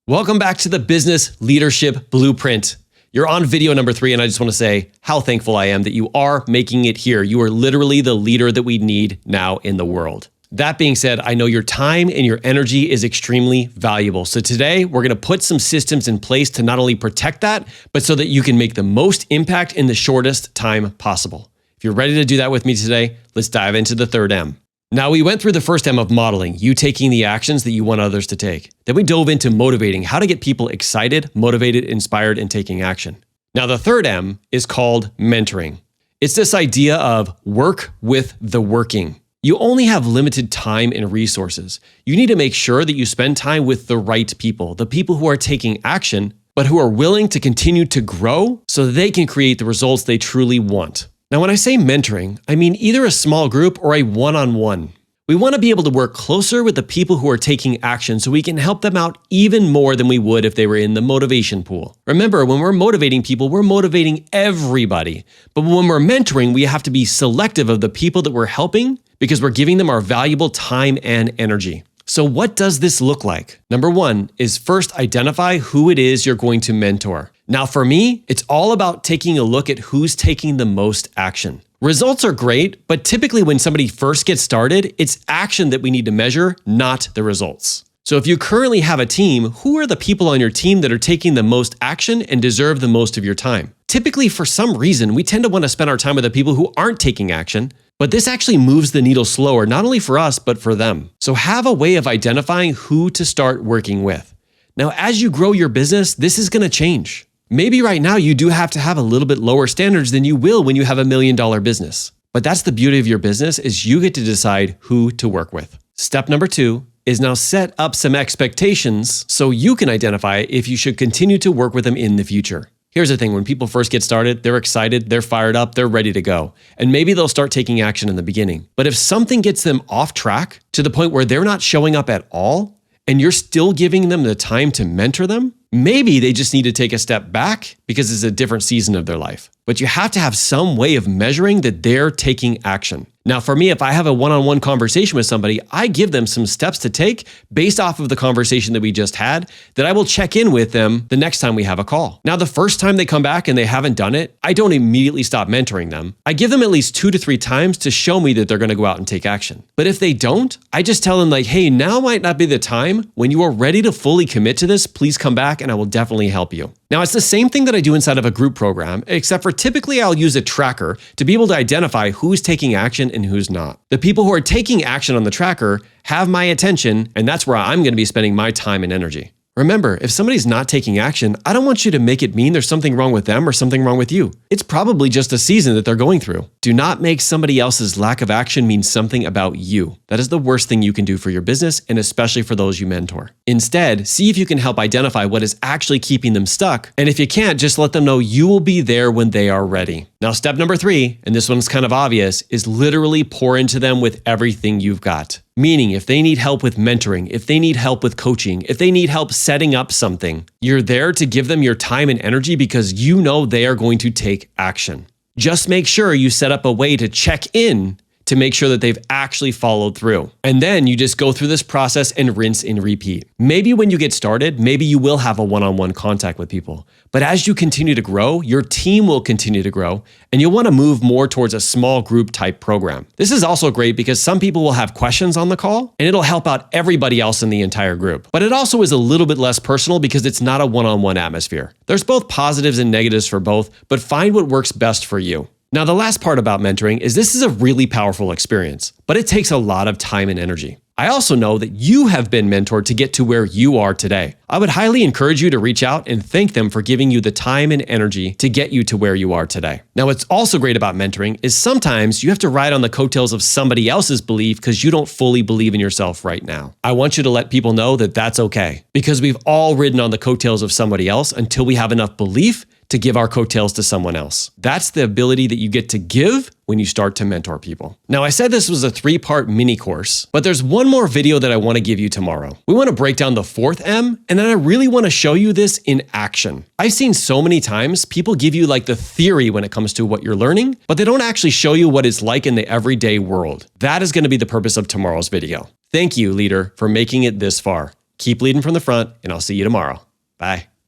Welcome back to the Business Leadership Blueprint. You're on video number 3, and I just want to say how thankful I am that you are making it here. You are literally the leader that we need now in the world. That being said, I know your time and your energy is extremely valuable. So today, we're going to put some systems in place to not only protect that, but so that you can make the most impact in the shortest time possible. If you're ready to do that with me today, let's dive into the third M. Now, we went through the first M of modeling, you taking the actions that you want others to take. Then we dove into motivating, how to get people excited, motivated, inspired, and taking action. Now, the third M is called mentoring. It's this idea of work with the working. You only have limited time and resources. You need to make sure that you spend time with the right people, the people who are taking action, but who are willing to continue to grow so that they can create the results they truly want. Now, when I say mentoring, I mean either a small group or a one-on-one. We want to be able to work closer with the people who are taking action so we can help them out even more than we would if they were in the motivation pool. Remember, when we're motivating people, we're motivating everybody. But when we're mentoring, we have to be selective of the people that we're helping because we're giving them our valuable time and energy. So what does this look like? Number 1 is first identify who it is you're going to mentor. Now for me, it's all about taking a look at who's taking the most action. Results are great, but typically when somebody first gets started, it's action that we need to measure, not the results. So if you currently have a team, who are the people on your team that are taking the most action and deserve the most of your time? Typically, for some reason, we tend to want to spend our time with the people who aren't taking action, but this actually moves the needle slower, not only for us, but for them. So have a way of identifying who to start working with. Now, as you grow your business, this is going to change. Maybe right now you do have to have a little bit lower standards than you will when you have $1 million business. But that's the beauty of your business is you get to decide who to work with. Step number 2 is now set up some expectations so you can identify if you should continue to work with them in the future. Here's the thing, when people first get started, they're excited, they're fired up, they're ready to go. And maybe they'll start taking action in the beginning. But if something gets them off track to the point where they're not showing up at all, and you're still giving them the time to mentor them, maybe they just need to take a step back because it's a different season of their life. But you have to have some way of measuring that they're taking action. Now, for me, if I have a one-on-one conversation with somebody, I give them some steps to take based off of the conversation that we just had that I will check in with them the next time we have a call. Now, the first time they come back and they haven't done it, I don't immediately stop mentoring them. I give them at least 2 to 3 times to show me that they're going to go out and take action. But if they don't, I just tell them like, hey, now might not be the time. When you are ready to fully commit to this, please come back and I will definitely help you. Now, it's the same thing that I do inside of a group program, except for typically I'll use a tracker to be able to identify who's taking action and who's not. The people who are taking action on the tracker have my attention, and that's where I'm going to be spending my time and energy. Remember, if somebody's not taking action, I don't want you to make it mean there's something wrong with them or something wrong with you. It's probably just a season that they're going through. Do not make somebody else's lack of action mean something about you. That is the worst thing you can do for your business and especially for those you mentor. Instead, see if you can help identify what is actually keeping them stuck. And if you can't, just let them know you will be there when they are ready. Now, step number 3, and this one's kind of obvious, is literally pour into them with everything you've got. Meaning, if they need help with mentoring, if they need help with coaching, if they need help setting up something, you're there to give them your time and energy because you know they are going to take action. Just make sure you set up a way to check in to make sure that they've actually followed through. And then you just go through this process and rinse and repeat. Maybe when you get started, maybe you will have a one-on-one contact with people. But as you continue to grow, your team will continue to grow, and you'll want to move more towards a small group type program. This is also great because some people will have questions on the call, and it'll help out everybody else in the entire group. But it also is a little bit less personal because it's not a one-on-one atmosphere. There's both positives and negatives for both, but find what works best for you. Now, the last part about mentoring is this is a really powerful experience, but it takes a lot of time and energy. I also know that you have been mentored to get to where you are today. I would highly encourage you to reach out and thank them for giving you the time and energy to get you to where you are today. Now, what's also great about mentoring is sometimes you have to ride on the coattails of somebody else's belief because you don't fully believe in yourself right now. I want you to let people know that that's okay because we've all ridden on the coattails of somebody else until we have enough belief to give our coattails to someone else. That's the ability that you get to give when you start to mentor people. Now, I said this was a 3-part mini course, but there's one more video that I want to give you tomorrow. We want to break down the 4th M, and then I really want to show you this in action. I've seen so many times people give you like the theory when it comes to what you're learning, but they don't actually show you what it's like in the everyday world. That is going to be the purpose of tomorrow's video. Thank you, leader, for making it this far. Keep leading from the front, and I'll see you tomorrow. Bye.